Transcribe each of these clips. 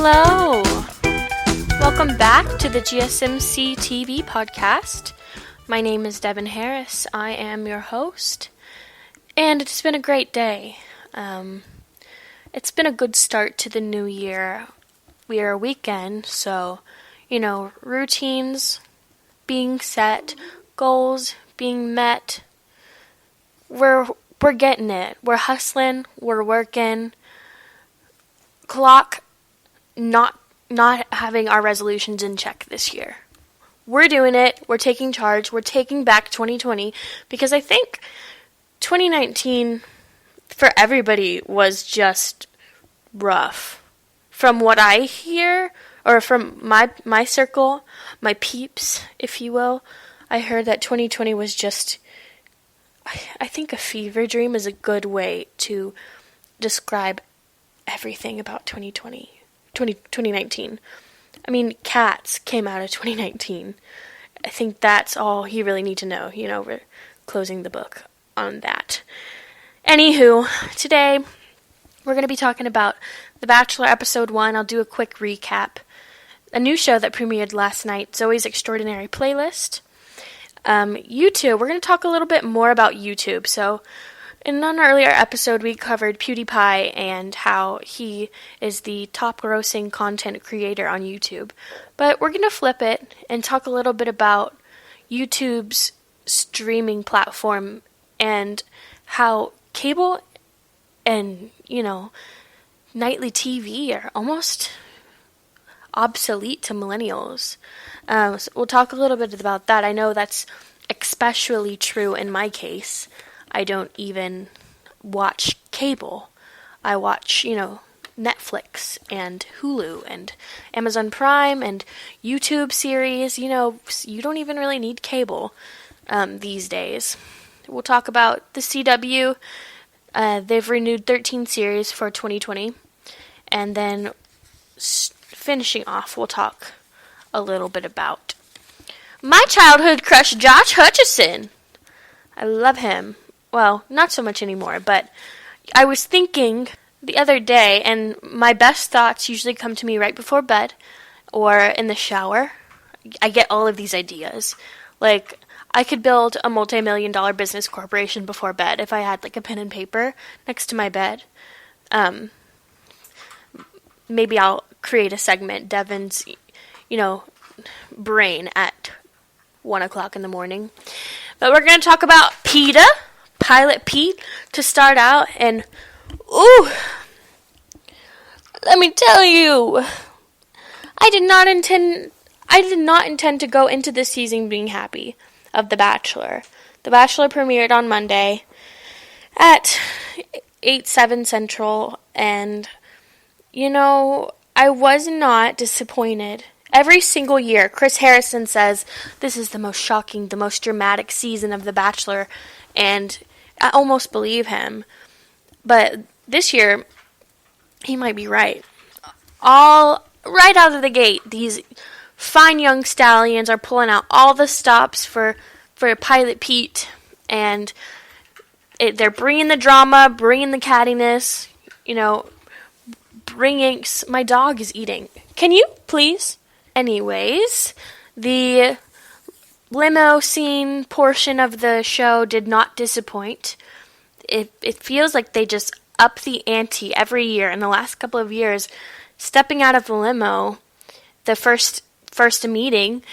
Hello! Welcome back to the GSMC TV podcast. My name is Devin Harris. I am your host, and it's been a great day. It's been a good start to the new year. We are a weekend, so, routines being set, goals being met. We're getting it. We're hustling, we're working. Clock not having our resolutions in check this year. We're doing it. We're taking charge. We're taking back 2020 because I think 2019 for everybody was just rough. From what I hear, or from my circle, my peeps, if you will, I heard that 2020 was just, I think a fever dream is a good way to describe everything about 2019. I mean, Cats came out of 2019. I think that's all you really need to know. We're closing the book on that. Anywho, today we're going to be talking about The Bachelor Episode 1. I'll do a quick recap. A new show that premiered last night, Zoe's Extraordinary Playlist. YouTube, we're going to talk a little bit more about YouTube. So, in an earlier episode, we covered PewDiePie and how he is the top-grossing content creator on YouTube. But we're going to flip it and talk a little bit about YouTube's streaming platform and how cable and, nightly TV are almost obsolete to millennials. So we'll talk a little bit about that. I know that's especially true in my case. I don't even watch cable. I watch, Netflix and Hulu and Amazon Prime and YouTube series. You don't even really need cable these days. We'll talk about the CW. They've renewed 13 series for 2020. And then finishing off, we'll talk a little bit about my childhood crush, Josh Hutcherson. I love him. Well, not so much anymore, but I was thinking the other day, and my best thoughts usually come to me right before bed or in the shower. I get all of these ideas. Like, I could build a multi-million-dollar business corporation before bed if I had, a pen and paper next to my bed. Maybe I'll create a segment, Devin's, brain at 1 o'clock in the morning. But we're going to talk about PETA. Pilot Pete to start out, and let me tell you, I did not intend to go into this season being happy of The Bachelor. The Bachelor premiered on Monday at 8/7 Central, and I was not disappointed. Every single year, Chris Harrison says this is the most shocking, the most dramatic season of The Bachelor, and I almost believe him. But this year, he might be right. All right out of the gate, these fine young stallions are pulling out all the stops for Pilot Pete, and they're bringing the drama, bringing the cattiness, bringing... My dog is eating. Can you, please? Anyways, the limo scene portion of the show did not disappoint. It feels like they just up the ante every year. In the last couple of years, stepping out of the limo, the first meeting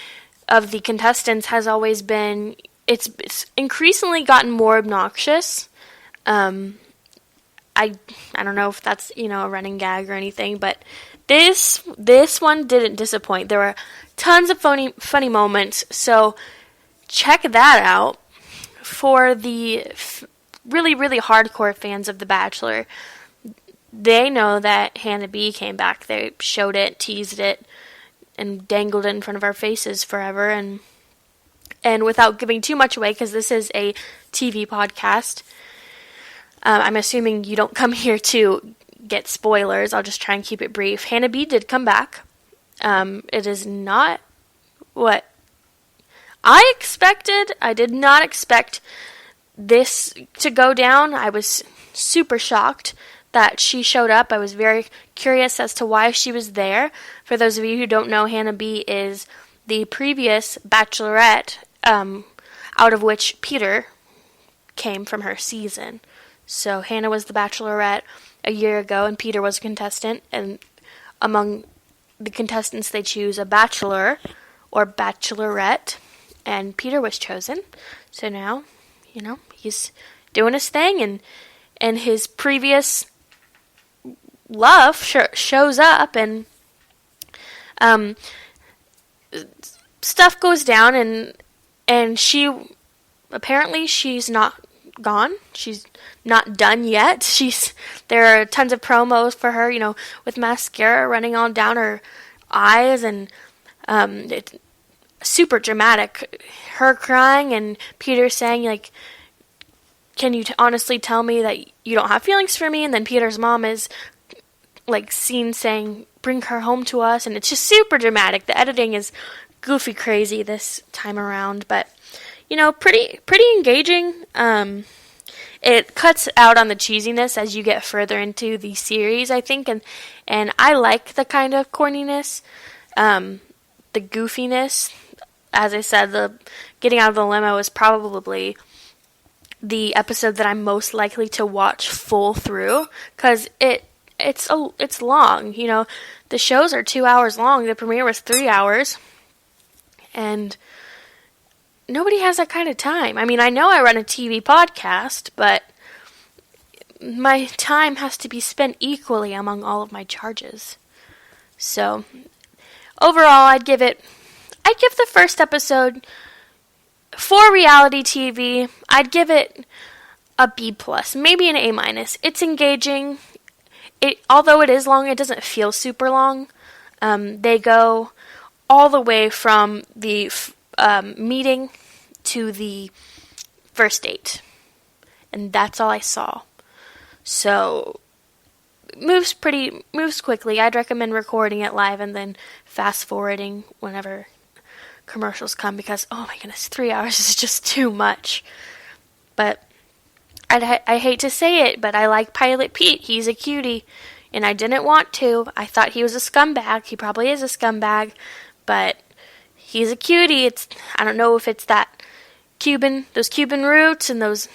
of the contestants has always been, it's increasingly gotten more obnoxious. I don't know if that's, a running gag or anything, but this one didn't disappoint. There were tons of funny moments, so check that out. For the really, really hardcore fans of The Bachelor, they know that Hannah B came back. They showed it, teased it, and dangled it in front of our faces forever. And without giving too much away, because this is a TV podcast, I'm assuming you don't come here to get spoilers. I'll just try and keep it brief. Hannah B did come back. It is not what I expected. I did not expect this to go down. I was super shocked that she showed up. I was very curious as to why she was there. For those of you who don't know, Hannah B is the previous Bachelorette, out of which Peter came from her season. So Hannah was the Bachelorette a year ago, and Peter was a contestant, and among the contestants they choose a bachelor or bachelorette, and Peter was chosen. So now, he's doing his thing, and his previous love shows up, and stuff goes down, and she's not gone. She's not done yet. There are tons of promos for her, with mascara running on down her eyes, and it's super dramatic. Her crying and Peter saying, like, can you honestly tell me that you don't have feelings for me? And then Peter's mom is, like, seen saying, bring her home to us, and it's just super dramatic. The editing is goofy crazy this time around, but pretty engaging. It cuts out on the cheesiness as you get further into the series, I think, and I like the kind of corniness, the goofiness. As I said, the getting out of the limo is probably the episode that I'm most likely to watch full through, because it's long. The shows are 2 hours long. The premiere was 3 hours, and nobody has that kind of time. I mean, I know I run a TV podcast, but my time has to be spent equally among all of my charges. So, overall, I'd give the first episode, for reality TV, I'd give it a B+, maybe an A-. It's engaging. Although it is long, it doesn't feel super long. They go all the way from the meeting to the first date, and that's all I saw. So moves quickly. I'd recommend recording it live and then fast forwarding whenever commercials come, because oh my goodness, 3 hours is just too much. But I hate to say it, but I like Pilot Pete. He's a cutie, and I didn't want to. I thought he was a scumbag. He probably is a scumbag, but he's a cutie. I don't know if it's those Cuban roots and those,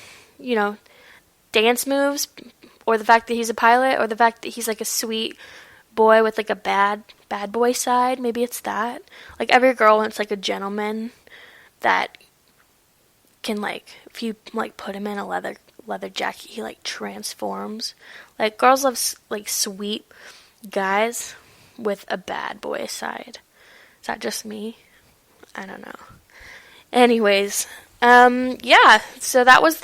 dance moves, or the fact that he's a pilot, or the fact that he's like a sweet boy with like a bad boy side. Maybe it's that. Like, every girl wants like a gentleman that can, like, if you like put him in a leather jacket, he like transforms. Like, girls love like sweet guys with a bad boy side. Is that just me? I don't know. Anyways, yeah, so that was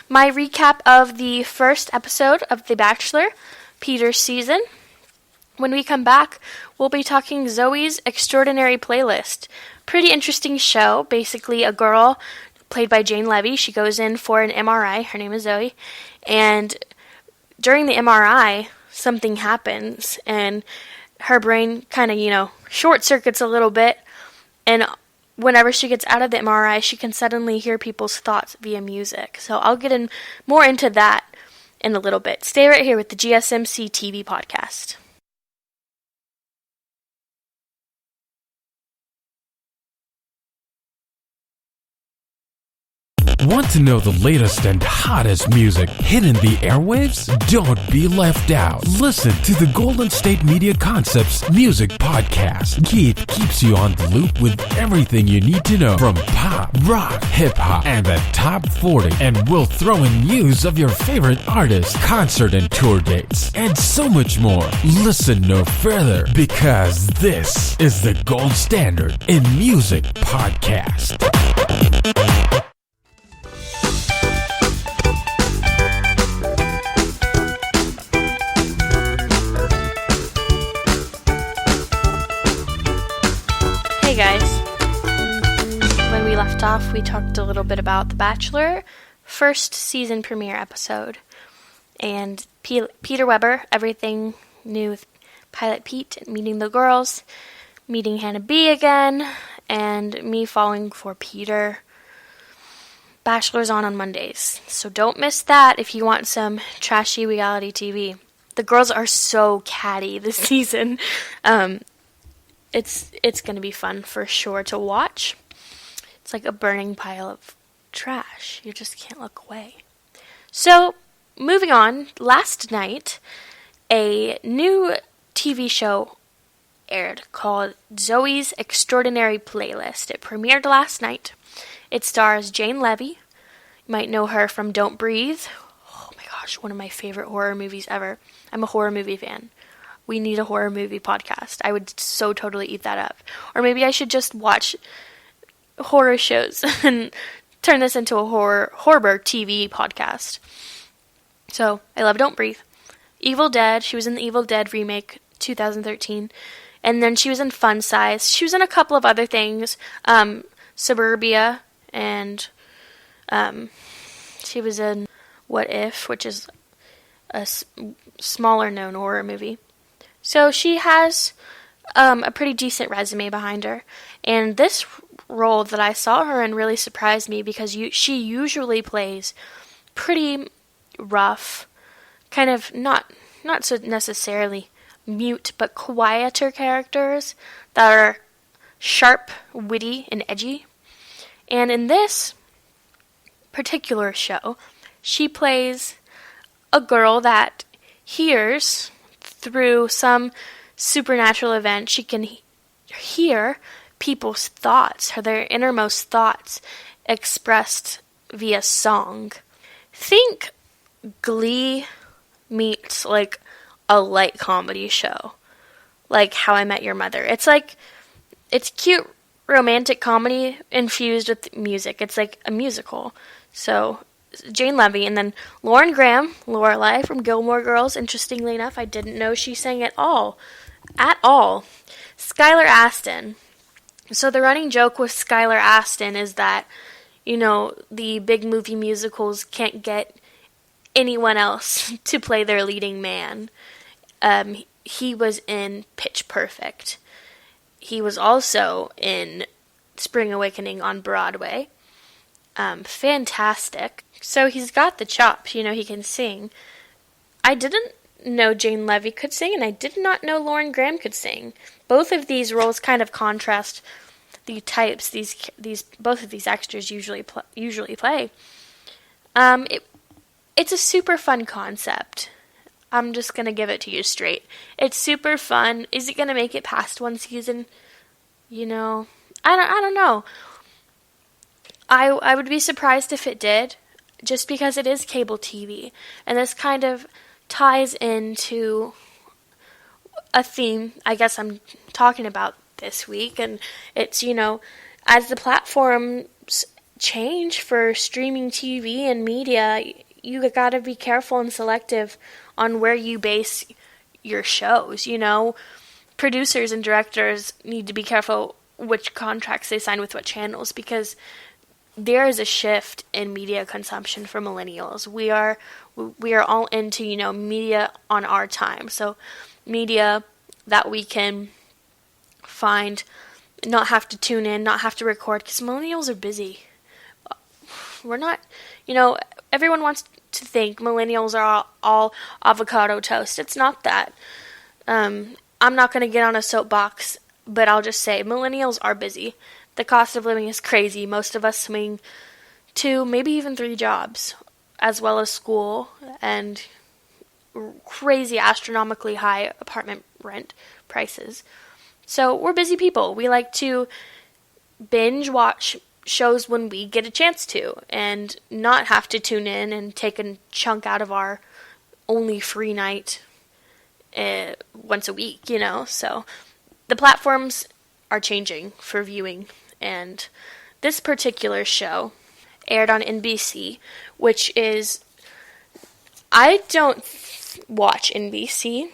my recap of the first episode of The Bachelor, Peter's season. When we come back, we'll be talking Zoe's Extraordinary Playlist. Pretty interesting show. Basically, a girl played by Jane Levy, she goes in for an MRI. Her name is Zoe. And during the MRI, something happens, and her brain kind of, short circuits a little bit. And whenever she gets out of the MRI, she can suddenly hear people's thoughts via music. So I'll get more into that in a little bit. Stay right here with the GSMC TV podcast. Want to know the latest and hottest music hitting the airwaves? Don't be left out. Listen to the Golden State Media Concepts Music Podcast. Keith keeps you on the loop with everything you need to know from pop, rock, hip-hop, and the top 40. And we'll throw in news of your favorite artists, concert and tour dates, and so much more. Listen no further, because this is the gold standard in music podcast. Hey guys, when we left off, we talked a little bit about The Bachelor first season premiere episode, and Peter Weber, everything new with Pilot Pete, meeting the girls, meeting Hannah B again, and me falling for Peter. Bachelor's on Mondays, so don't miss that if you want some trashy reality TV. The girls are so catty this season. It's going to be fun for sure to watch. It's like a burning pile of trash. You just can't look away. So, moving on, last night, a new TV show aired called Zoe's Extraordinary Playlist. It premiered last night. It stars Jane Levy. You might know her from Don't Breathe. Oh my gosh, one of my favorite horror movies ever. I'm a horror movie fan. We need a horror movie podcast. I would so totally eat that up. Or maybe I should just watch horror shows and turn this into a horror TV podcast. So, I love Don't Breathe. Evil Dead. She was in the Evil Dead remake, 2013. And then she was in Fun Size. She was in a couple of other things. Suburbia. And she was in What If, which is a smaller known horror movie. So she has a pretty decent resume behind her. And this role that I saw her in really surprised me because she usually plays pretty rough, kind of not so necessarily mute, but quieter characters that are sharp, witty, and edgy. And in this particular show, she plays a girl that hears through some supernatural event. She can hear people's thoughts, their innermost thoughts expressed via song. Think Glee meets like a light comedy show, like How I Met Your Mother. It's cute romantic comedy infused with music. It's like a musical. So Jane Levy, and then Lauren Graham, Lorelai from Gilmore Girls. Interestingly enough, I didn't know she sang at all. Skylar Astin. So the running joke with Skylar Astin is that, the big movie musicals can't get anyone else to play their leading man. He was in Pitch Perfect. He was also in Spring Awakening on Broadway. Fantastic. So he's got the chops, he can sing. I didn't know Jane Levy could sing, and I did not know Lauren Graham could sing. Both of these roles kind of contrast the types both of these actors usually play. It's a super fun concept. I'm just going to give it to you straight. It's super fun. Is it going to make it past one season? I don't know. I would be surprised if it did, just because it is cable TV. And this kind of ties into a theme I guess I'm talking about this week. And it's, as the platforms change for streaming TV and media, you got to be careful and selective on where you base your shows. Producers and directors need to be careful which contracts they sign with what channels, because there is a shift in media consumption for millennials. We are all into, media on our time. So media that we can find, not have to tune in, not have to record, because millennials are busy. We're not, everyone wants to think millennials are all avocado toast. It's not that. I'm not going to get on a soapbox, but I'll just say millennials are busy. The cost of living is crazy. Most of us swing 2, maybe even 3 jobs, as well as school and crazy astronomically high apartment rent prices. So we're busy people. We like to binge watch shows when we get a chance to, and not have to tune in and take a chunk out of our only free night once a week, So the platforms are changing for viewing, and this particular show aired on NBC, which is, I don't watch NBC.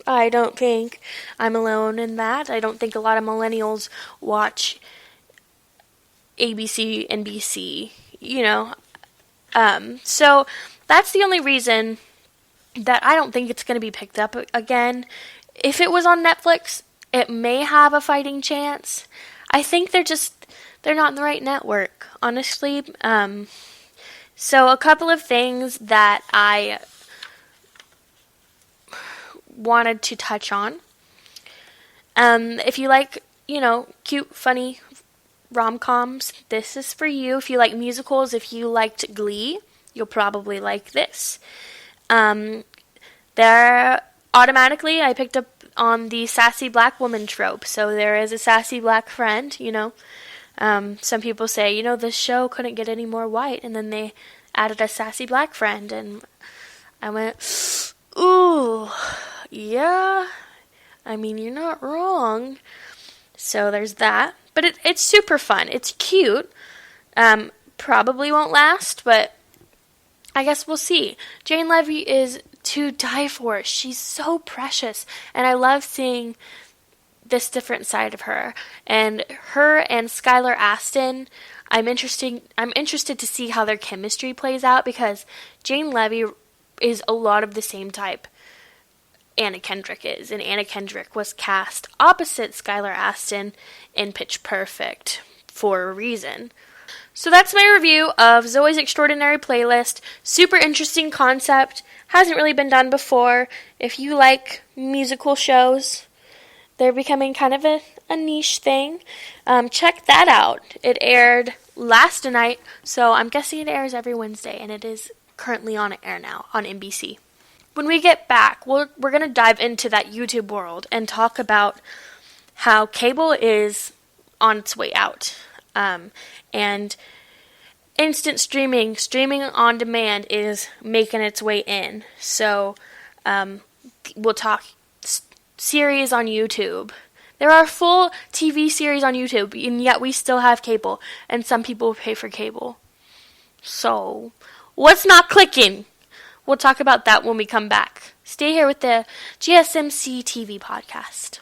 I don't think I'm alone in that. I don't think a lot of millennials watch ABC, NBC, So that's the only reason that I don't think it's going to be picked up again. If it was on Netflix, it may have a fighting chance. I think they're not in the right network, honestly. So a couple of things that I wanted to touch on. If you like, cute, funny rom-coms, this is for you. If you like musicals, if you liked Glee, you'll probably like this. Automatically, I picked up on the sassy black woman trope. So there is a sassy black friend, Some people say, this show couldn't get any more white, and then they added a sassy black friend, and I went, ooh, yeah, you're not wrong. So there's that. But it's super fun. It's cute. Probably won't last, but I guess we'll see. Jane Levy is to die for. She's so precious, and I love seeing this different side of her. And her and Skylar Astin, I'm interested to see how their chemistry plays out, because Jane Levy is a lot of the same type Anna Kendrick is, and Anna Kendrick was cast opposite Skylar Astin in Pitch Perfect for a reason. So that's my review of Zoe's Extraordinary Playlist. Super interesting concept. Hasn't really been done before. If you like musical shows, they're becoming kind of a niche thing. Check that out. It aired last night, so I'm guessing it airs every Wednesday, and it is currently on air now on NBC. When we get back, we're going to dive into that YouTube world and talk about how cable is on its way out. And instant streaming on demand is making its way in. So we'll talk series on YouTube. There are full TV series on YouTube, and yet we still have cable, and some people pay for cable. So what's not clicking? We'll talk about that when we come back. Stay here with the GSMC TV podcast.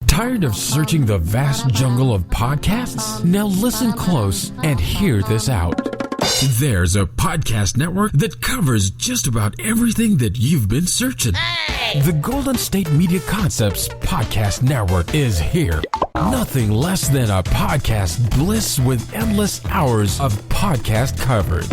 Tired of searching the vast jungle of podcasts? Now listen close and hear this out. There's a podcast network that covers just about everything that you've been searching. Hey! The Golden State Media Concepts Podcast Network is here. Nothing less than a podcast bliss with endless hours of podcast coverage.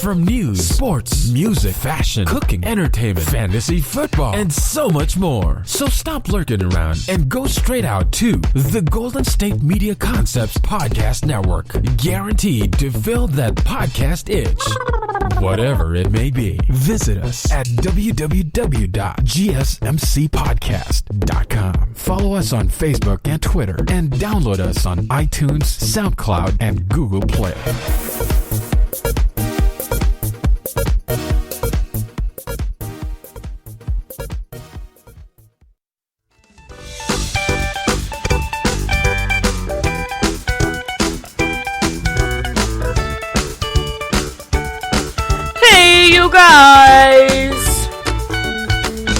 From news, sports, music, fashion, cooking, entertainment, fantasy, football, and so much more. So stop lurking around and go straight out to the Golden State Media Concepts Podcast Network. Guaranteed to fill that podcast itch. Whatever it may be. Visit us at www.gsmcpodcast.com. Follow us on Facebook and Twitter, and download us on iTunes, SoundCloud, and Google Play. You guys,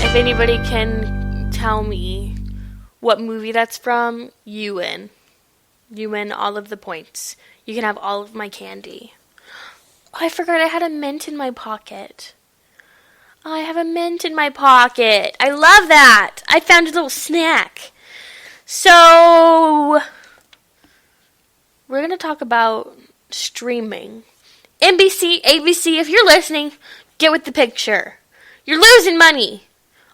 if anybody can tell me what movie that's from, you win. You win all of the points. You can have all of my candy. Oh, I forgot I had a mint in my pocket. I have a mint in my pocket. I love that. I found a little snack. So, we're going to talk about streaming. NBC, ABC, if you're listening, get with the picture. You're losing money.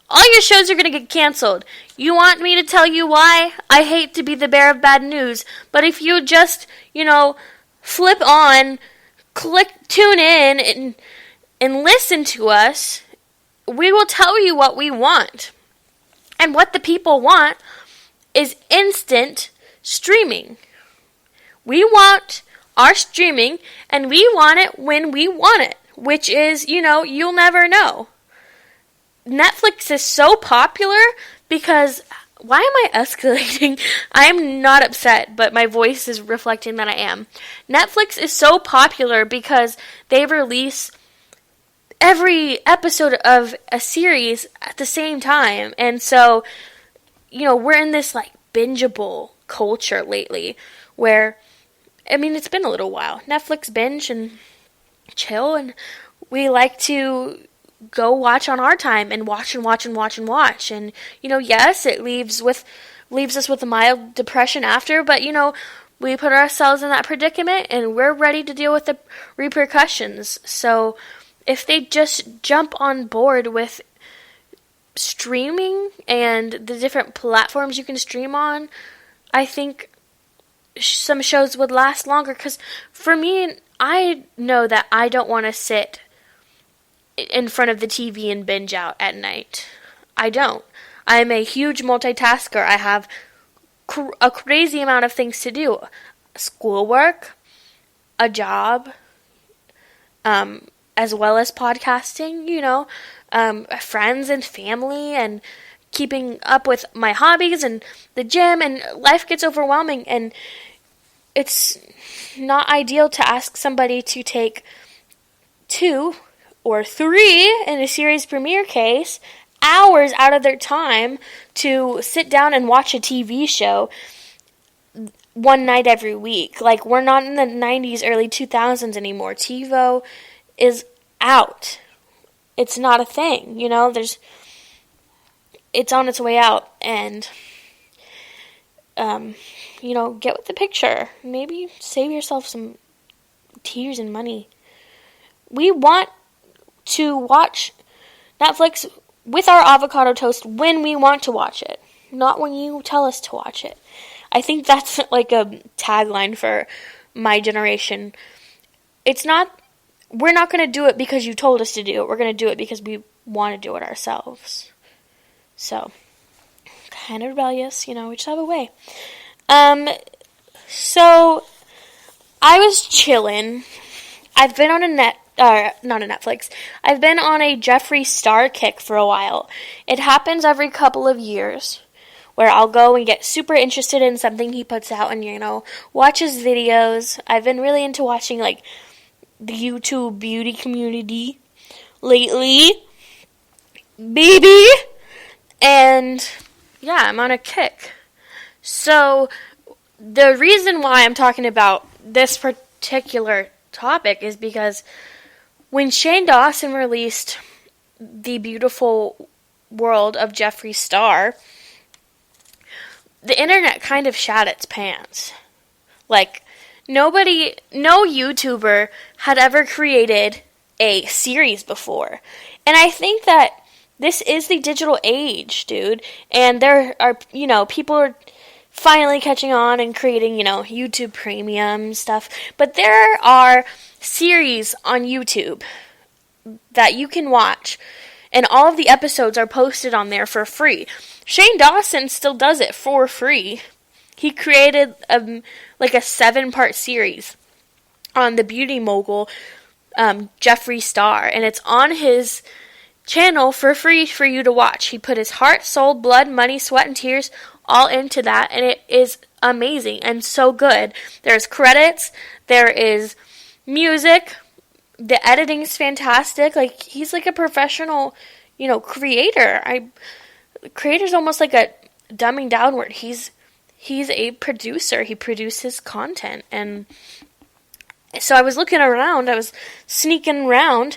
All your shows are going to get canceled. You want me to tell you why? I hate to be the bearer of bad news, but if you just, flip on, tune in, and listen to us, we will tell you what we want. And what the people want is instant streaming. We want our streaming, and we want it when we want it, which is, you'll never know. Netflix is so popular because, why am I escalating? I am not upset, but my voice is reflecting that I am. Netflix is so popular because they release every episode of a series at the same time, and so, we're in this, bingeable culture lately, where it's been a little while. Netflix binge and chill, and we like to go watch on our time and watch and watch and watch and watch. And, yes, it leaves with leaves us with a mild depression after, but, we put ourselves in that predicament and we're ready to deal with the repercussions. So if they just jump on board with streaming and the different platforms you can stream on, I think some shows would last longer. Because for me, I know that I don't want to sit in front of the TV and binge out at night. I don't. I'm a huge multitasker. I have a crazy amount of things to do. Schoolwork, a job, as well as podcasting, friends and family, and keeping up with my hobbies and the gym, and life gets overwhelming, and it's not ideal to ask somebody to take 2 or 3, in a series premiere case, hours out of their time to sit down and watch a TV show one night every week. Like, we're not in the 90s, early 2000s anymore. TiVo is out. It's not a thing, it's on its way out, and, get with the picture. Maybe save yourself some tears and money. We want to watch Netflix with our avocado toast when we want to watch it, not when you tell us to watch it. I think that's like a tagline for my generation. We're not going to do it because you told us to do it. We're going to do it because we want to do it ourselves. So, kind of rebellious, we just have a way. So, I was chilling. I've been on not a Netflix. I've been on a Jeffree Star kick for a while. It happens every couple of years, where I'll go and get super interested in something he puts out and, watch his videos. I've been really into watching, the YouTube beauty community lately. Baby! And, yeah, I'm on a kick. So, the reason why I'm talking about this particular topic is because when Shane Dawson released The Beautiful World of Jeffree Star, the internet kind of shat its pants. No YouTuber had ever created a series before. And I think that this is the digital age, dude. And there are, people are finally catching on and creating, YouTube Premium stuff. But there are series on YouTube that you can watch, and all of the episodes are posted on there for free. Shane Dawson still does it for free. He created a 7-part series on the beauty mogul Jeffree Star, and it's on his channel for free for you to watch. He put his heart, soul, blood, money, sweat, and tears all into that, and it is amazing and so good. There's credits, there is music, the editing is fantastic. He's like a professional, creator. Creator's almost like a dumbing down word. He's a producer. He produces content. And so I was looking around, I was sneaking around,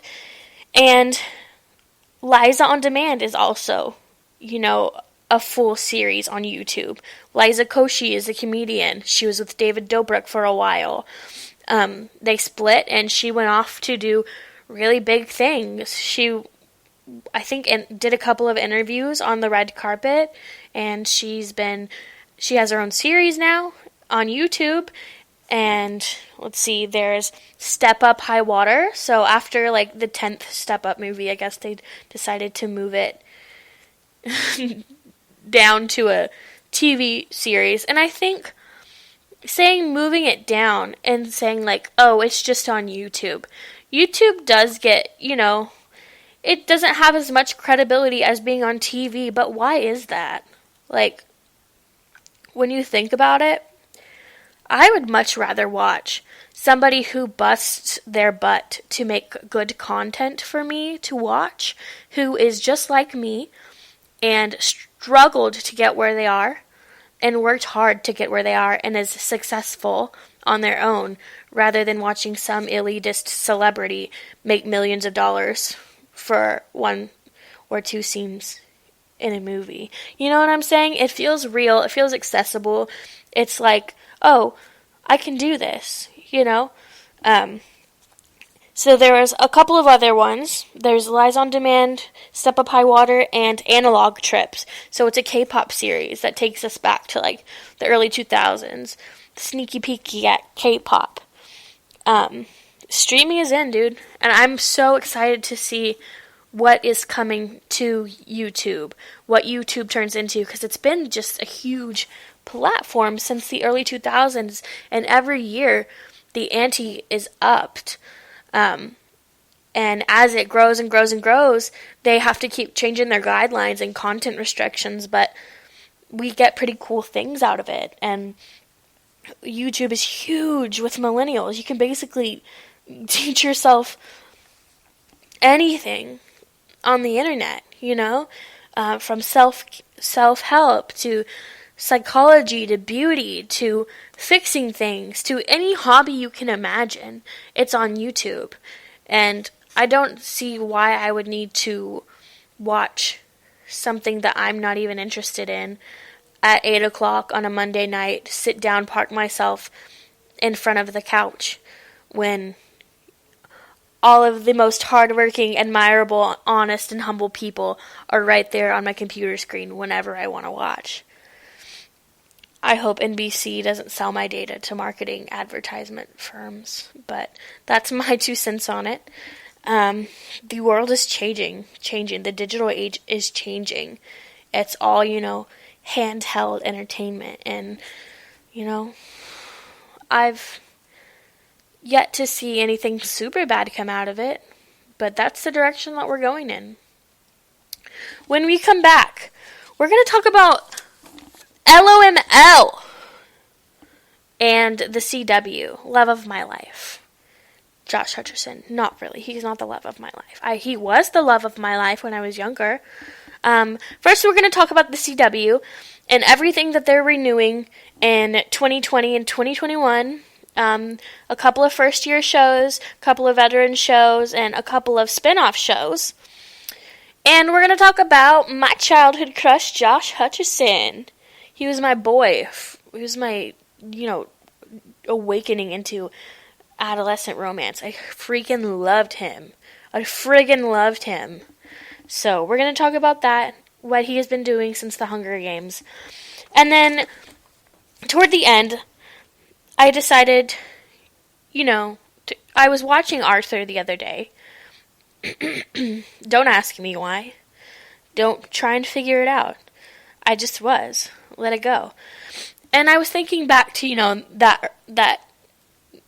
and Liza on Demand is also, a full series on YouTube. Liza Koshy is a comedian. She was with David Dobrik for a while. They split, and she went off to do really big things. She, I think, did a couple of interviews on the red carpet, and she has her own series now on YouTube. And let's see, there's Step Up High Water. So after the 10th Step Up movie, I guess they decided to move it down to a TV series. And I think moving it down and saying oh, it's just on YouTube. YouTube does get, it doesn't have as much credibility as being on TV, but why is that? When you think about it, I would much rather watch somebody who busts their butt to make good content for me to watch, who is just like me and struggled to get where they are and worked hard to get where they are and is successful on their own, rather than watching some elitist celebrity make millions of dollars for 1 or 2 scenes in a movie. You know what I'm saying? It feels real. It feels accessible. It's like, oh, I can do this, you know? So there was a couple of other ones. There's Lies on Demand, Step Up High Water, and Analog Trips. So it's a K-pop series that takes us back to like the early 2000s. Sneaky peeky at K-pop. Streaming is in, dude. And I'm so excited to see what is coming to YouTube, what YouTube turns into, because it's been just a huge platform since the early 2000s, and every year the ante is upped. And as it grows and grows and grows, they have to keep changing their guidelines and content restrictions, but we get pretty cool things out of it. And YouTube is huge with millennials. You can basically teach yourself anything on the internet, you know, from self-help to psychology to beauty to fixing things to any hobby you can imagine. It's on YouTube. And I don't see why I would need to watch something that I'm not even interested in at 8 o'clock on a Monday night, sit down, park myself in front of the couch when all of the most hardworking, admirable, honest, and humble people are right there on my computer screen whenever I want to watch. I hope NBC doesn't sell my data to marketing advertisement firms, but that's my 2 cents on it. The world is changing. The digital age is changing. It's all, you know, handheld entertainment, and, you know, I've yet to see anything super bad come out of it, but that's the direction that we're going in. When we come back, we're going to talk about LOML and the CW, Love of My Life. Josh Hutcherson, not really. He's not the love of my life. He was the love of my life when I was younger. First, we're going to talk about the CW and everything that they're renewing in 2020 and 2021. A couple of first-year shows, a couple of veteran shows, and a couple of spin-off shows. And we're going to talk about my childhood crush, Josh Hutcherson. He was my boy. He was my, you know, awakening into adolescent romance. I freaking loved him. So we're going to talk about that, what he has been doing since the Hunger Games. And then, toward the end, I decided, you know, I was watching Arthur the other day. Don't ask me why. Don't try and figure it out. I just was. Let it go. And I was thinking back to, you know, that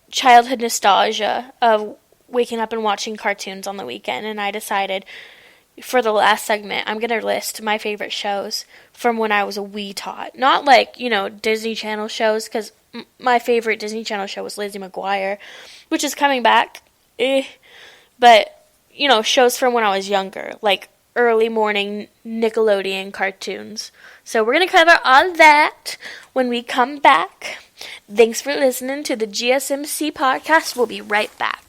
childhood nostalgia of waking up and watching cartoons on the weekend, and I decided for the last segment I'm going to list my favorite shows from when I was a wee tot. Not like, you know, Disney Channel shows, because my favorite Disney Channel show was Lizzie McGuire, which is coming back. But, you know, shows from when I was younger, like early morning Nickelodeon cartoons. So we're going to cover all that when we come back. Thanks for listening to the GSMC podcast. We'll be right back.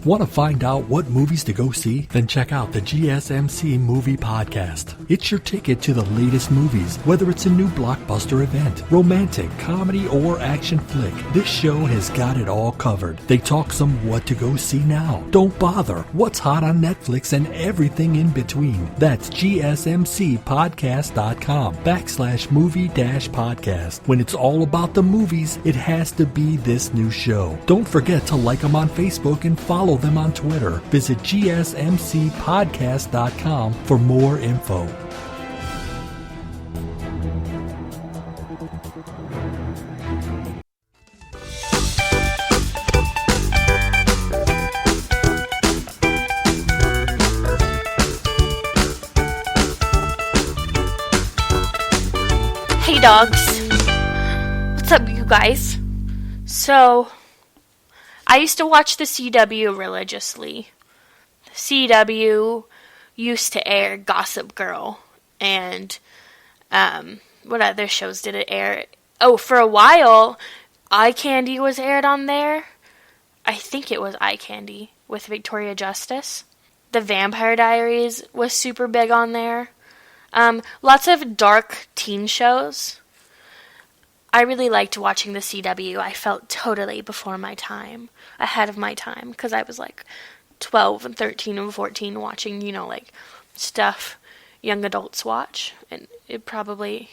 Want to find out what movies to go see? Then check out the GSMC Movie Podcast. It's your ticket to the latest movies, whether it's a new blockbuster event, romantic, comedy, or action flick. This show has got it all covered. They talk some what to go see now, don't bother, what's hot on Netflix, and everything in between. That's gsmcpodcast.com/movie-podcast. When it's all about the movies, it has to be this new show. Don't forget to like them on Facebook and follow them on Twitter. Visit gsmcpodcast.com for more info. Hey dogs. What's up, you guys? So, I used to watch the CW religiously. The CW used to air Gossip Girl and What other shows did it air? Oh, for a while, Eye Candy was aired on there. I think it was Eye Candy with Victoria Justice. The Vampire Diaries was super big on there. Lots of dark teen shows. I really liked watching the CW. I felt totally before my time, ahead of my time, because I was like 12 and 13 and 14 watching, like stuff young adults watch. And it probably,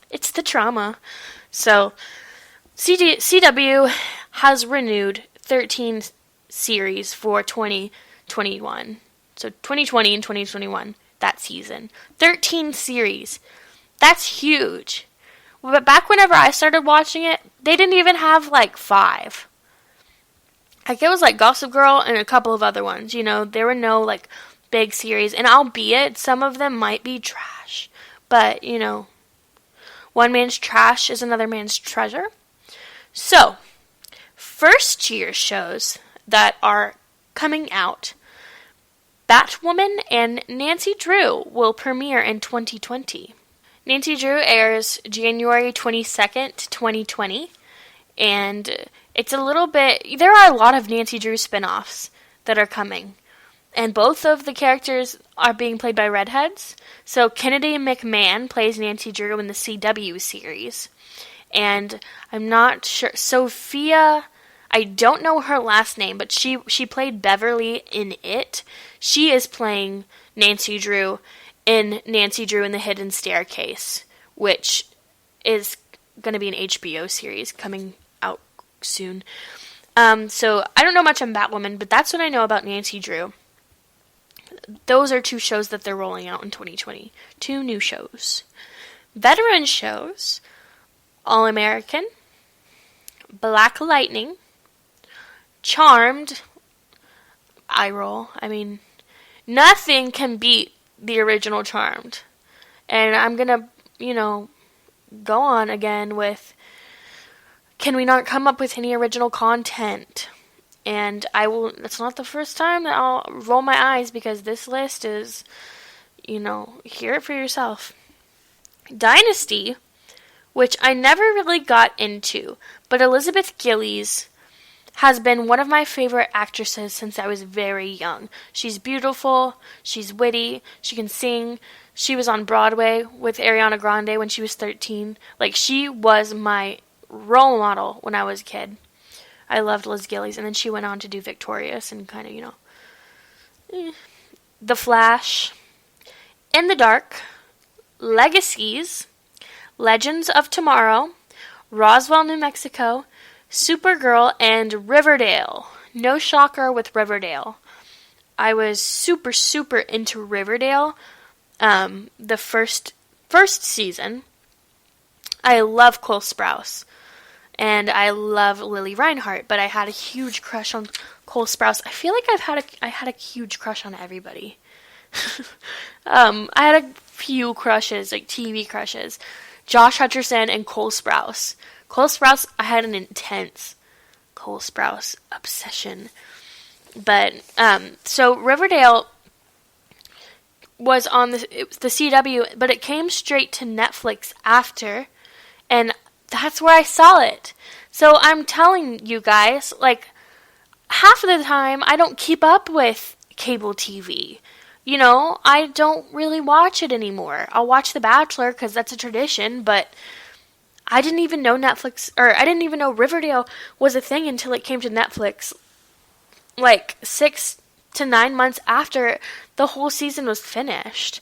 it's the trauma. So CW has renewed 13 series for 2021. So 2020 and 2021, that season. 13 series. That's huge. But back whenever I started watching it, they didn't even have like 5. Like, it was like Gossip Girl and a couple of other ones, There were no like big series. And albeit some of them might be trash. But, one man's trash is another man's treasure. So, first year shows that are coming out. Batwoman and Nancy Drew will premiere in 2020. Nancy Drew airs January 22nd, 2020. And it's a little bit... There are a lot of Nancy Drew spin-offs that are coming. And both of the characters are being played by redheads. So Kennedy McMahon plays Nancy Drew in the CW series. And I'm not sure... Sophia... I don't know her last name, but she played Beverly in It. She is playing Nancy Drew in Nancy Drew and the Hidden Staircase, which is going to be an HBO series coming out soon. So I don't know much on Batwoman, but that's what I know about Nancy Drew. Those are 2 shows that they're rolling out in 2020. 2 new shows. Veteran shows: All American, Black Lightning, Charmed. Eye roll. I mean, nothing can beat the original Charmed. And I'm gonna, go on again with, can we not come up with any original content? And it's not the first time that I'll roll my eyes, because this list is, hear it for yourself. Dynasty, which I never really got into, but Elizabeth Gillies has been one of my favorite actresses since I was very young. She's beautiful, she's witty, she can sing. She was on Broadway with Ariana Grande when she was 13. Like, she was my role model when I was a kid. I loved Liz Gillies, and then she went on to do Victorious and kind of, The Flash, In the Dark, Legacies, Legends of Tomorrow, Roswell, New Mexico, Supergirl, and Riverdale. No shocker with Riverdale. I was super, super into Riverdale. The first season. I love Cole Sprouse. And I love Lily Reinhart, but I had a huge crush on Cole Sprouse. I feel like I had a huge crush on everybody. I had a few crushes, like TV crushes. Josh Hutcherson and Cole Sprouse. Cole Sprouse, I had an intense Cole Sprouse obsession. But, so Riverdale was on the CW, but it came straight to Netflix after, and that's where I saw it. So I'm telling you guys, like, half of the time I don't keep up with cable TV. I don't really watch it anymore. I'll watch The Bachelor because that's a tradition, but I didn't even know I didn't even know Riverdale was a thing until it came to Netflix, like 6 to 9 months after the whole season was finished.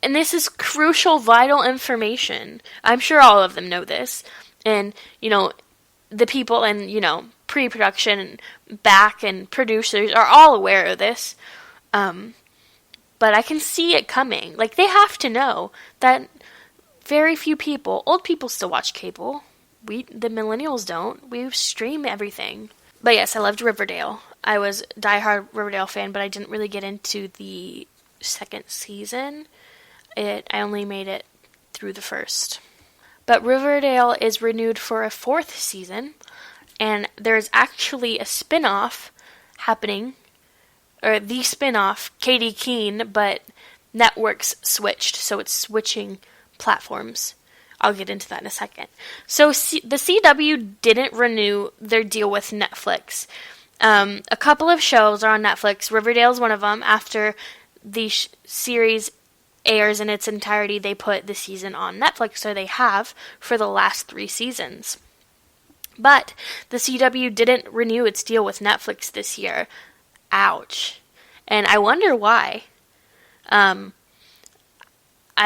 And this is crucial, vital information. I'm sure all of them know this. And, the people in, pre-production and back and producers are all aware of this. But I can see it coming. Like, they have to know that very few people, old people still watch cable. The millennials don't. We stream everything. But yes, I loved Riverdale. I was a diehard Riverdale fan, but I didn't really get into the second season. I only made it through the first. But Riverdale is renewed for a 4th season, and there's actually a spin-off happening, or the spin-off, Katie Keene, but networks switched, so it's switching platforms. I'll get into that in a second. So the CW didn't renew their deal with Netflix. A couple of shows are on Netflix. Riverdale's one of them. After the series airs in its entirety, they put the season on Netflix, so they have for the last 3 seasons. But the CW didn't renew its deal with Netflix this year. Ouch. And I wonder why. I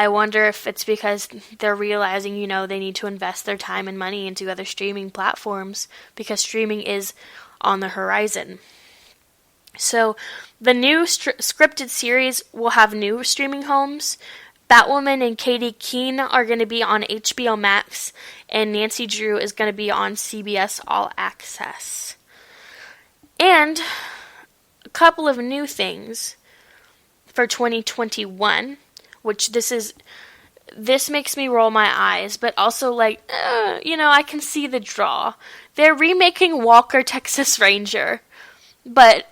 wonder if it's because they're realizing, they need to invest their time and money into other streaming platforms because streaming is on the horizon. So the new scripted series will have new streaming homes. Batwoman and Katie Keene are going to be on HBO Max, and Nancy Drew is going to be on CBS All Access. And a couple of new things for 2021, which this makes me roll my eyes, but also I can see the draw. They're remaking Walker, Texas Ranger, but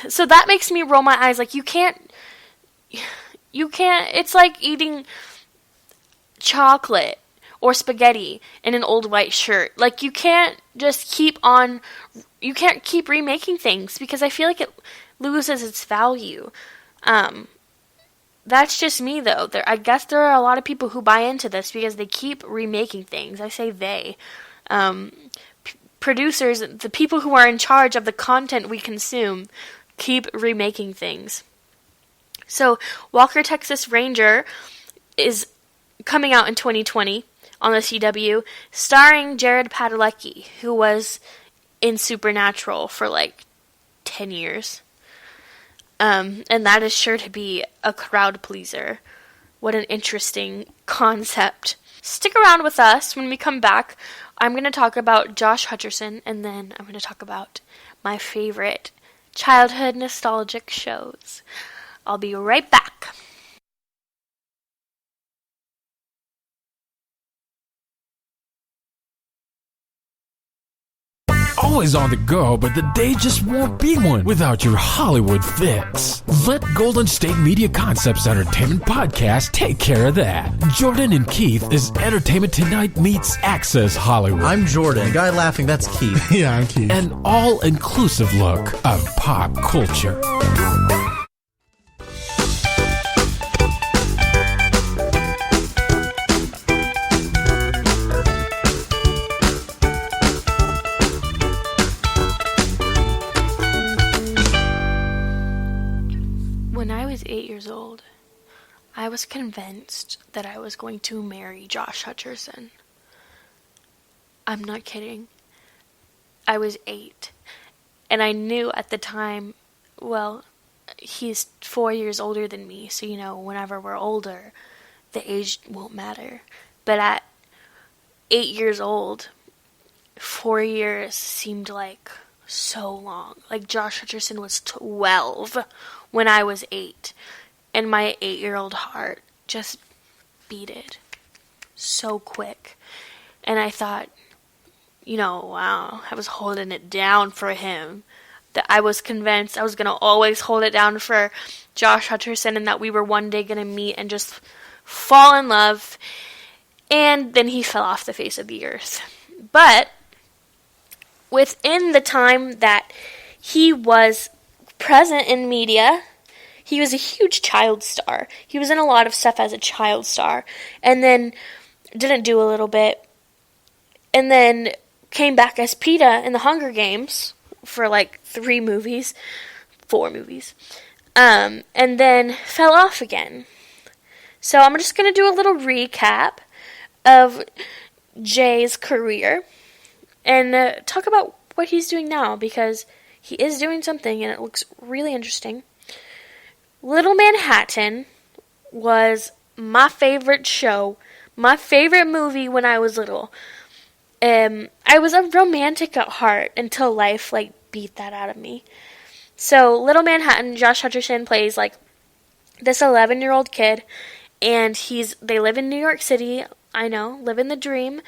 so that makes me roll my eyes. You can't, it's like eating chocolate or spaghetti in an old white shirt. You can't just keep remaking things because I feel like it loses its value. That's just me, though. I guess there are a lot of people who buy into this because they keep remaking things. I say they. Producers, the people who are in charge of the content we consume, keep remaking things. So, Walker, Texas Ranger is coming out in 2020 on the CW, starring Jared Padalecki, who was in Supernatural for 10 years. And that is sure to be a crowd pleaser. What an interesting concept. Stick around with us. When we come back, I'm going to talk about Josh Hutcherson, and then I'm going to talk about my favorite childhood nostalgic shows. I'll be right back. Always on the go, but the day just won't be one without your Hollywood fix. Let Golden State Media Concepts Entertainment Podcast take care of that. Jordan and Keith is Entertainment Tonight meets Access Hollywood. I'm Jordan. The guy laughing, that's Keith. Yeah, I'm Keith. An all-inclusive look of pop culture. When I was 8 years old, I was convinced that I was going to marry Josh Hutcherson. I'm not kidding. I was 8. And I knew at the time, he's 4 years older than me, so, whenever we're older, the age won't matter. But at 8 years old, 4 years seemed like so long. Josh Hutcherson was 12 when I was 8. And my 8-year-old heart just beat it so quick. And I thought, wow, I was holding it down for him. That I was convinced I was going to always hold it down for Josh Hutcherson and that we were one day going to meet and just fall in love. And then he fell off the face of the earth. But within the time that he was present in media, he was a huge child star. He was in a lot of stuff as a child star. And then didn't do a little bit. And then came back as PETA in the Hunger Games for 4 movies. And then fell off again. So I'm just going to do a little recap of Jay's career and talk about what he's doing now, because he is doing something and it looks really interesting. Little Manhattan was my favorite show, my favorite movie when I was little. I was a romantic at heart until life beat that out of me. So Little Manhattan, Josh Hutcherson plays this 11-year-old kid, and they live in New York City. I know, living the dream,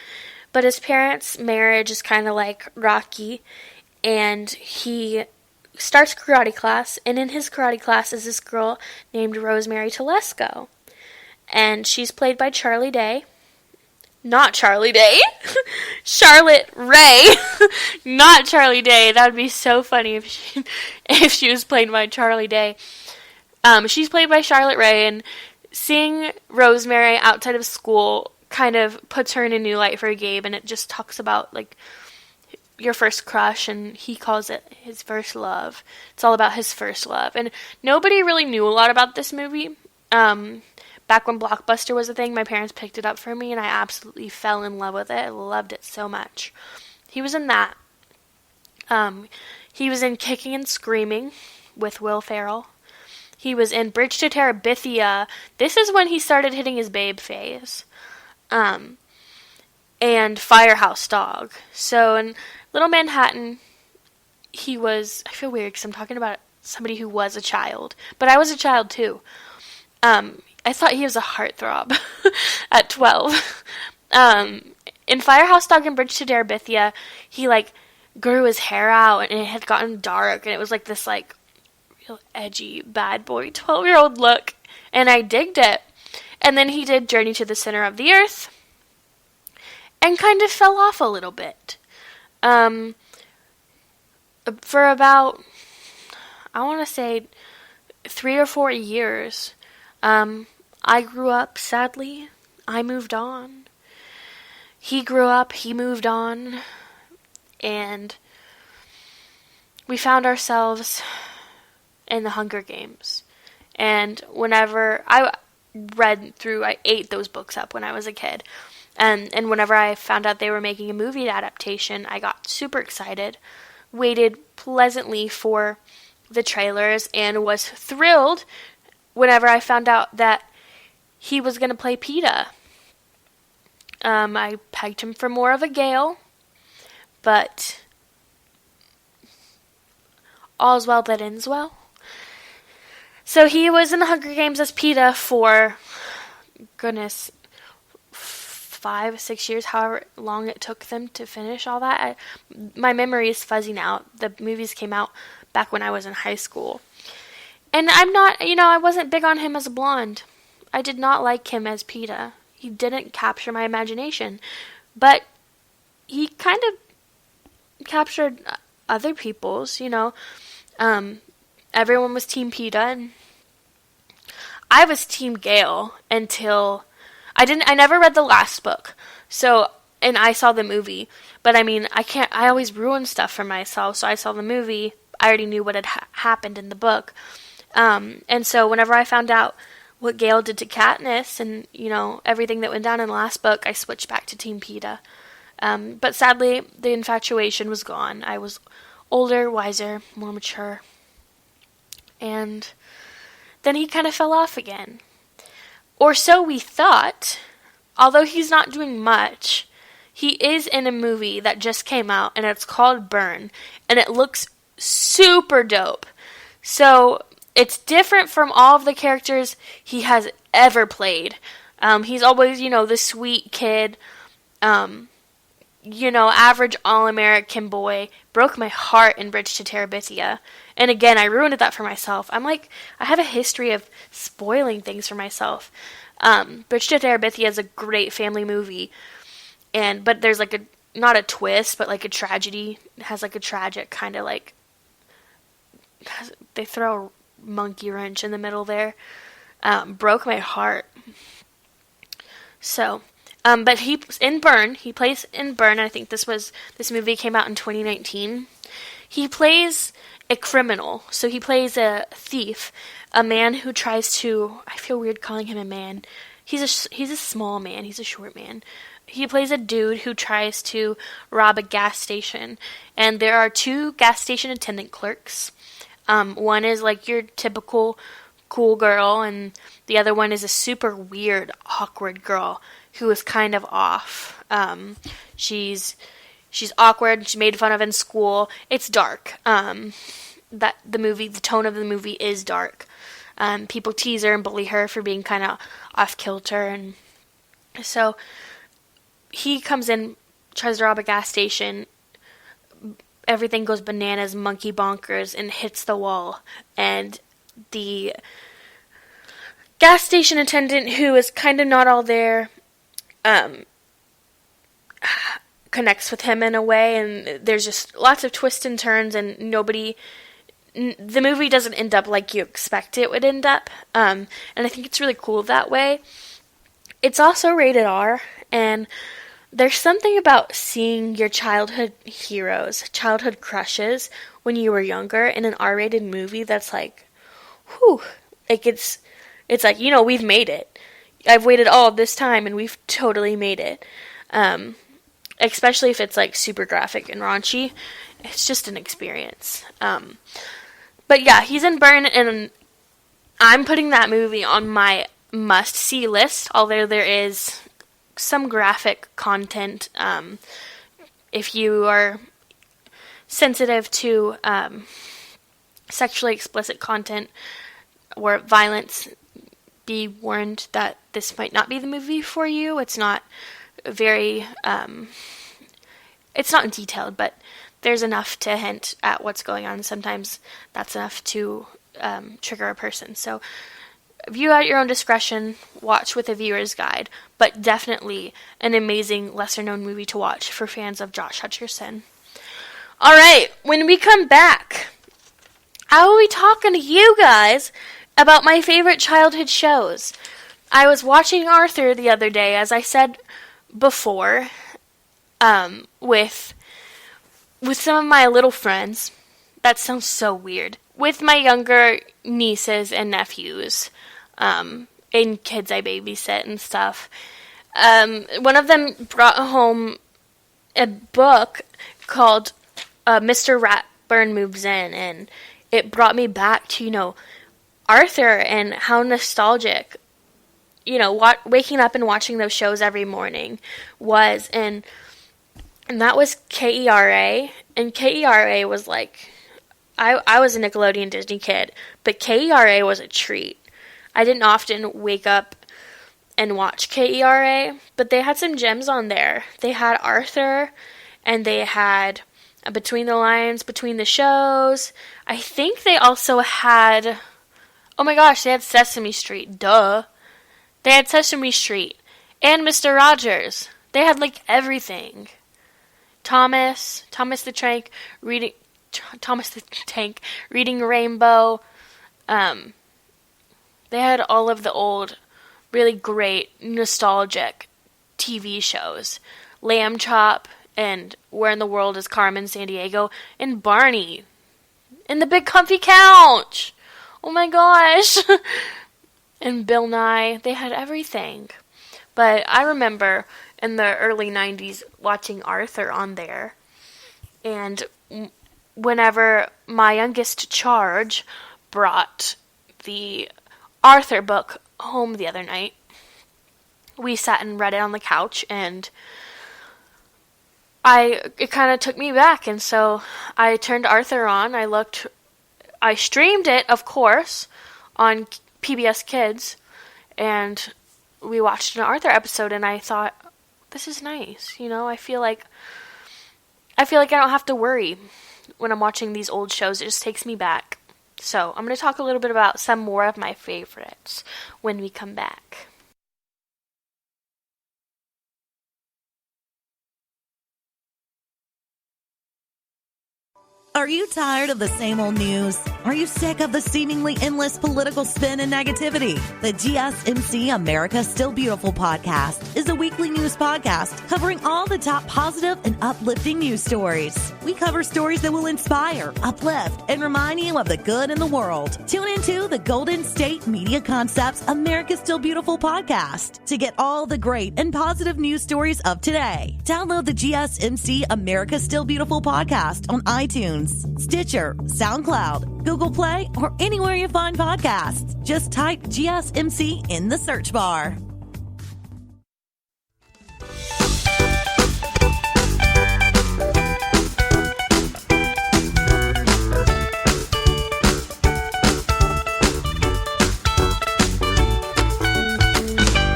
but his parents' marriage is kind of rocky, and he starts karate class, and in his karate class is this girl named Rosemary Telesco. and she's played by Charlie Day. Not Charlie Day. Charlotte Rae. Not Charlie Day. That would be so funny if she was played by Charlie Day. She's played by Charlotte Rae, and seeing Rosemary outside of school kind of puts her in a new light for Gabe, and it just talks about, like, your first crush, and he calls it his first love. It's all about his first love. And nobody really knew a lot about this movie. Back when Blockbuster was a thing, my parents picked it up for me, and I absolutely fell in love with it. I loved it so much. He was in that. He was in Kicking and Screaming with Will Ferrell. He was in Bridge to Terabithia. This is when he started hitting his babe phase. And Firehouse Dog. So in Little Manhattan, he was... I feel weird because I'm talking about somebody who was a child. But I was a child too. I thought he was a heartthrob at 12. In Firehouse Dog and Bridge to Terabithia, he, like, grew his hair out, and it had gotten dark, and it was, like, this, like, real edgy, bad boy 12-year-old look, and I digged it. And then he did Journey to the Center of the Earth, and kind of fell off a little bit. For about, I want to say, 3 or 4 years, I grew up, sadly. I moved on. He grew up, he moved on, and we found ourselves in the Hunger Games. And whenever I ate those books up when I was a kid. And whenever I found out they were making a movie adaptation, I got super excited, waited pleasantly for the trailers, and was thrilled whenever I found out that he was going to play Peeta. I pegged him for more of a Gale, but all's well that ends well. So he was in the Hunger Games as Peeta for, goodness, 5-6 years, however long it took them to finish all that. My memory is fuzzy now. The movies came out back when I was in high school. And I'm not, I wasn't big on him as a blonde. I did not like him as Peeta. He didn't capture my imagination. But he kind of captured other people's, Everyone was Team Peeta, and I was Team Gale until I never read the last book. So, and I saw the movie. But I always ruin stuff for myself. So I saw the movie. I already knew what had happened in the book. And so whenever I found out what Gale did to Katniss and, everything that went down in the last book, I switched back to Team Peeta. But sadly, the infatuation was gone. I was older, wiser, more mature. And then he kind of fell off again. Or so we thought. Although he's not doing much, he is in a movie that just came out, and it's called Burn. And it looks super dope. So it's different from all of the characters he has ever played. He's always, the sweet kid, average all-American boy. Broke my heart in Bridge to Terabithia. And again, I ruined that for myself. I have a history of spoiling things for myself. Bridge to Terabithia is a great family movie. But there's not a twist, but a tragedy. It has a tragic kind of they throw a monkey wrench in the middle there. Broke my heart. So, but he plays in Burn. I think this movie came out in 2019. He plays a criminal. So he plays a thief, a man who tries to, I feel weird calling him a man. He's a small man. He's a short man. He plays a dude who tries to rob a gas station. And there are 2 gas station attendant clerks. One is your typical cool girl, and the other one is a super weird, awkward girl who is kind of off. She's awkward. She's made fun of in school. It's dark. The tone of the movie is dark. People tease her and bully her for being kind of off kilter, and so he comes in, tries to rob a gas station. Everything goes bananas, monkey bonkers, and hits the wall. And the gas station attendant who is kind of not all there, connects with him in a way, and there's just lots of twists and turns, and the movie doesn't end up like you expect it would end up, and I think it's really cool that way. It's also rated R, and there's something about seeing your childhood heroes, childhood crushes, when you were younger in an R-rated movie that's like, whew, like it's like, we've made it. I've waited all this time, and we've totally made it. Especially if it's like super graphic and raunchy. It's just an experience. But yeah, he's in Burn, and I'm putting that movie on my must-see list, although there is some graphic content. If you are sensitive to sexually explicit content or violence, be warned that this might not be the movie for you. It's not very, it's not detailed, but there's enough to hint at what's going on. Sometimes that's enough to trigger a person. So view at your own discretion, watch with a viewer's guide, but definitely an amazing lesser-known movie to watch for fans of Josh Hutcherson. All right, when we come back, I will be talking to you guys about my favorite childhood shows. I was watching Arthur the other day, as I said before, with some of my little friends. That sounds so weird. With my younger nieces and nephews, and kids I babysit and stuff. One of them brought home a book called Mr. Ratburn Moves In, and it brought me back to, Arthur and how nostalgic, waking up and watching those shows every morning was, and that was KERA, and KERA was like, I was a Nickelodeon Disney kid, but KERA was a treat. I didn't often wake up and watch KERA, but they had some gems on there. They had Arthur, and they had Between the Lines, Between the Shows. I think they also had, oh my gosh, they had Sesame Street, duh. They had Sesame Street, and Mr. Rogers. They had, everything. Thomas the Tank reading Rainbow. They had all of the old, really great, nostalgic TV shows. Lamb Chop, and Where in the World is Carmen Sandiego, and Barney. And The Big Comfy Couch! Oh my gosh! And Bill Nye. They had everything. But I remember in the early 90s watching Arthur on there. And whenever my youngest Charge brought the Arthur book home the other night, we sat and read it on the couch, and it kind of took me back, and so I turned Arthur on. I streamed it, of course, on PBS Kids, and we watched an Arthur episode, and I thought, this is nice, I feel like I don't have to worry when I'm watching these old shows. It just takes me back. So I'm going to talk a little bit about some more of my favorites when we come back. Are you tired of the same old news? Are you sick of the seemingly endless political spin and negativity? The GSMC America Still Beautiful podcast is a weekly news podcast covering all the top positive and uplifting news stories. We cover stories that will inspire, uplift, and remind you of the good in the world. Tune into the Golden State Media Concepts America Still Beautiful podcast to get all the great and positive news stories of today. Download the GSMC America Still Beautiful podcast on iTunes, Stitcher, SoundCloud, Google Play, or anywhere you find podcasts. Just type GSMC in the search bar.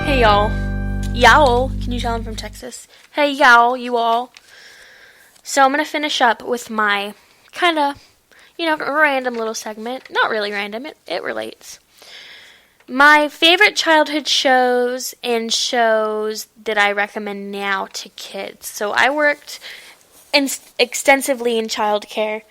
Hey y'all. Y'all. Can you tell I'm from Texas? Hey y'all, you all. So I'm going to finish up with my kind of, random little segment. Not really random, it relates. My favorite childhood shows and shows that I recommend now to kids. So I worked extensively in childcare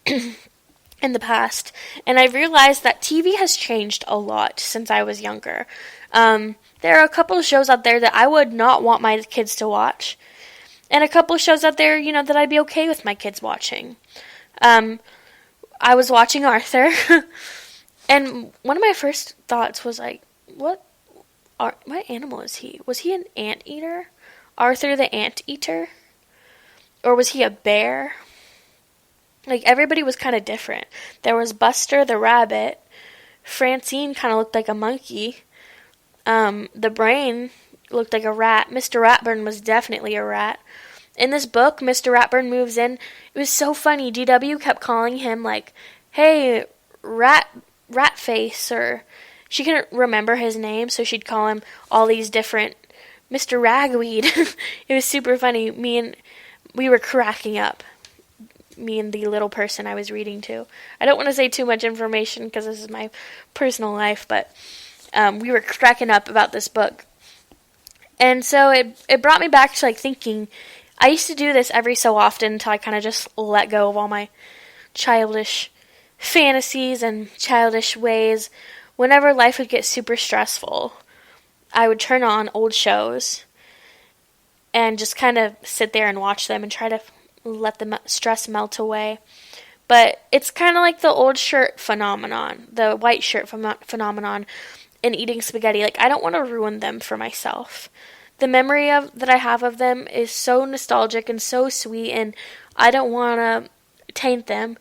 in the past, and I've realized that TV has changed a lot since I was younger. There are a couple of shows out there that I would not want my kids to watch, and a couple of shows out there, that I'd be okay with my kids watching. I was watching Arthur, and one of my first thoughts was like, what animal is he? Was he an anteater? Arthur the anteater? Or was he a bear? Like, everybody was kind of different. There was Buster the rabbit. Francine kind of looked like a monkey. The brain looked like a rat. Mr. Ratburn was definitely a rat. In this book, Mr. Ratburn moves in. It was so funny. DW kept calling him, like, hey, rat face, or she couldn't remember his name, so she'd call him all these different Mr. Ragweed. It was super funny. We were cracking up. Me and the little person I was reading to. I don't want to say too much information because this is my personal life, but we were cracking up about this book. And so it brought me back to, like, thinking, I used to do this every so often until I kind of just let go of all my childish fantasies and childish ways. Whenever life would get super stressful, I would turn on old shows and just kind of sit there and watch them and try to let the stress melt away. But it's kind of like the old shirt phenomenon, the white shirt phenomenon in eating spaghetti. Like, I don't want to ruin them for myself. The memory that I have of them is so nostalgic and so sweet, and I don't want to taint them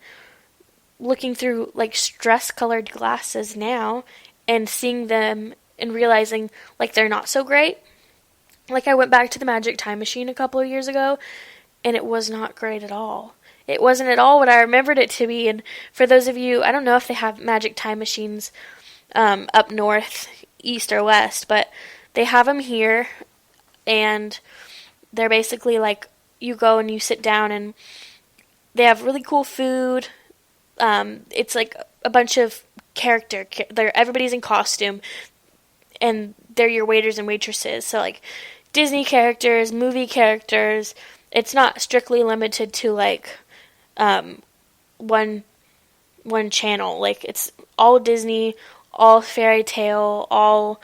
looking through, like, stress-colored glasses now and seeing them and realizing, like, they're not so great. Like, I went back to the Magic Time Machine a couple of years ago, and it was not great at all. It wasn't at all what I remembered it to be. And for those of you, I don't know if they have Magic Time Machines up north, east, or west, but they have them here, and they're basically like, you go and you sit down, and they have really cool food. It's like a bunch of everybody's in costume, and they're your waiters and waitresses. So, like, Disney characters, movie characters. It's not strictly limited to, like, one channel. Like, it's all Disney, all fairy tale, all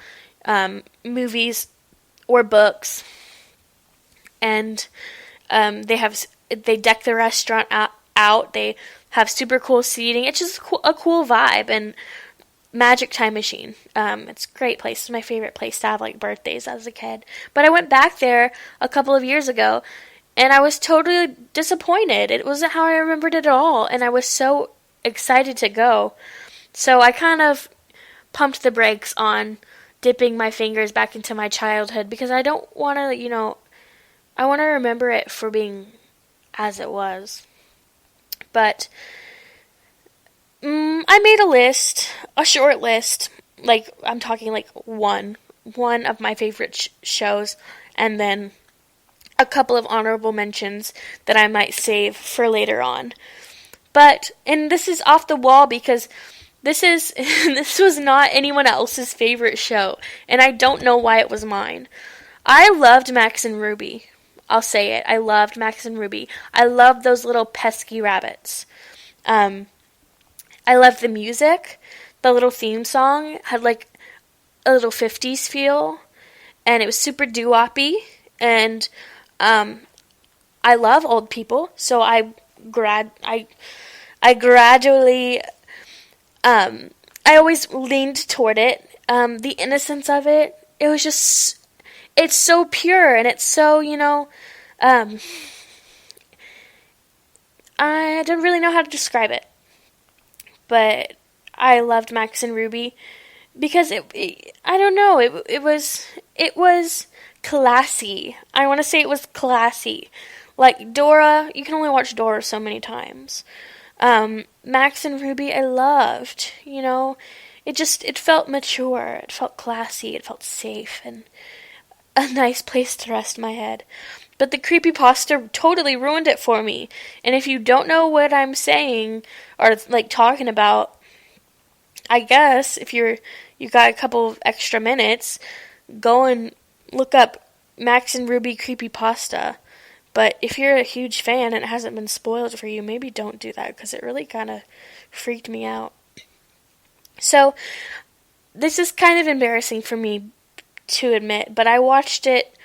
movies or books. And they deck the restaurant out. They have super cool seating. It's just a cool vibe. And Magic Time Machine. It's a great place. It's my favorite place to have, like, birthdays as a kid. But I went back there a couple of years ago, and I was totally disappointed. It wasn't how I remembered it at all, and I was so excited to go. So I kind of pumped the brakes on dipping my fingers back into my childhood, because I don't want to, I want to remember it for being as it was. But I made a short list, like, I'm talking like one of my favorite shows, and then a couple of honorable mentions that I might save for later on. And this is off the wall because this was not anyone else's favorite show, and I don't know why it was mine. I loved Max and Ruby. I'll say it. I loved Max and Ruby. I loved those little pesky rabbits. I loved the music. The little theme song had, like, a little 50s feel, and it was super doo-woppy, and I love old people, so I gradually, I always leaned toward it. The innocence of it, it was just, it's so pure, and it's so, I don't really know how to describe it, but I loved Max and Ruby because I don't know, it was classy. I want to say it was classy. Like, Dora, you can only watch Dora so many times. Max and Ruby, I loved, it felt mature, it felt classy, it felt safe, and a nice place to rest my head. But the creepypasta totally ruined it for me. And if you don't know what I'm saying, or, like, talking about, I guess, if you're, you got a couple of extra minutes, go and look up Max and Ruby Creepypasta. But if you're a huge fan and it hasn't been spoiled for you, maybe don't do that, because it really kind of freaked me out. So, this is kind of embarrassing for me to admit, but I watched it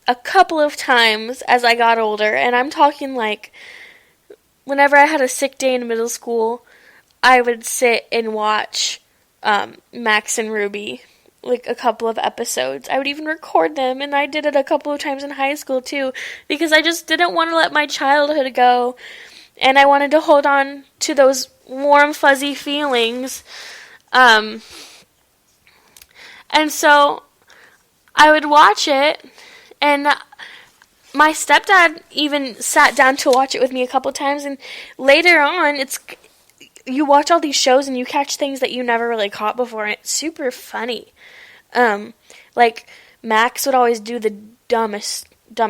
a couple of times as I got older, and I'm talking like, whenever I had a sick day in middle school, I would sit and watch Max and Ruby, like a couple of episodes. I would even record them, and I did it a couple of times in high school too, because I just didn't want to let my childhood go, and I wanted to hold on to those warm, fuzzy feelings. And so I would watch it, and my stepdad even sat down to watch it with me a couple times, and later on, you watch all these shows and you catch things that you never really caught before, and it's super funny. Like, Max would always do the dumbest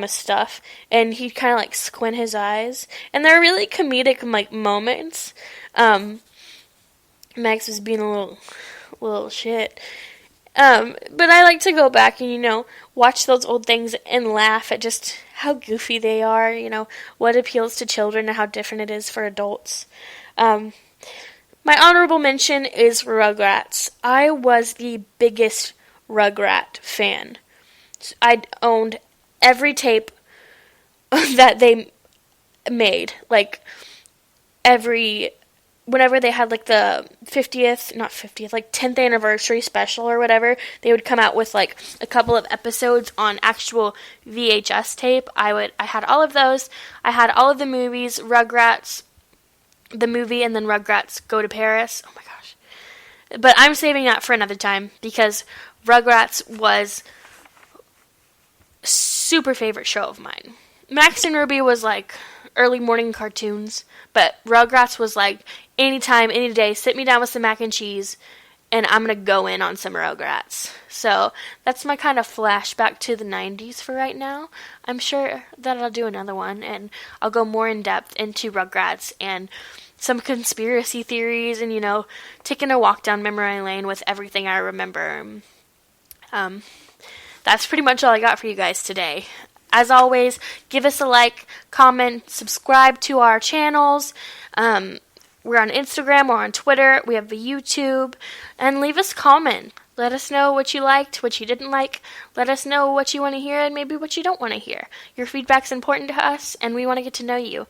stuff, and he'd kind of like squint his eyes, and they're really comedic like moments. Max was being a little shit. But I like to go back and, watch those old things and laugh at just how goofy they are, what appeals to children and how different it is for adults. My honorable mention is Rugrats. I was the biggest Rugrat fan. I owned every tape that they made, like whenever they had like the 10th anniversary special or whatever, they would come out with like a couple of episodes on actual VHS tape. I had all of those. I had all of the movies, Rugrats, the movie, and then Rugrats Go to Paris. Oh my gosh. But I'm saving that for another time, because Rugrats was a super favorite show of mine. Max and Ruby was like early morning cartoons, but Rugrats was like anytime, any day, sit me down with some mac and cheese, and I'm going to go in on some Rugrats. So that's my kind of flashback to the 90s for right now. I'm sure that I'll do another one, and I'll go more in depth into Rugrats and some conspiracy theories and, taking a walk down memory lane with everything I remember. That's pretty much all I got for you guys today. As always, give us a like, comment, subscribe to our channels. We're on Instagram, we're on Twitter, we have a YouTube, and leave us a comment. Let us know what you liked, what you didn't like. Let us know what you want to hear and maybe what you don't want to hear. Your feedback's important to us, and we want to get to know you.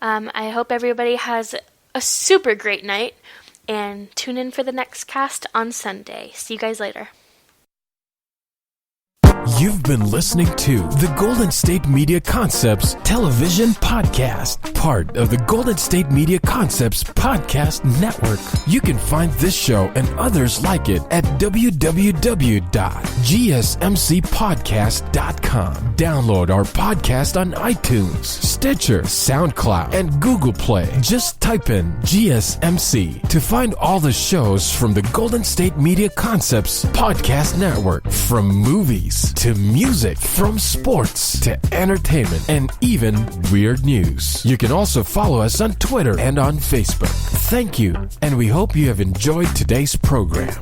I hope everybody has a super great night, and tune in for the next cast on Sunday. See you guys later. You've been listening to the Golden State Media Concepts television podcast, part of the Golden State Media Concepts podcast network. You can find this show and others like it at www.gsmcpodcast.com. Download our podcast on iTunes, Stitcher, SoundCloud, and Google Play. Just type in GSMC to find all the shows from the Golden State Media Concepts podcast network, from movies to music, from sports to entertainment, and even weird news. You can also follow us on Twitter and on Facebook. Thank you, and we hope you have enjoyed today's program.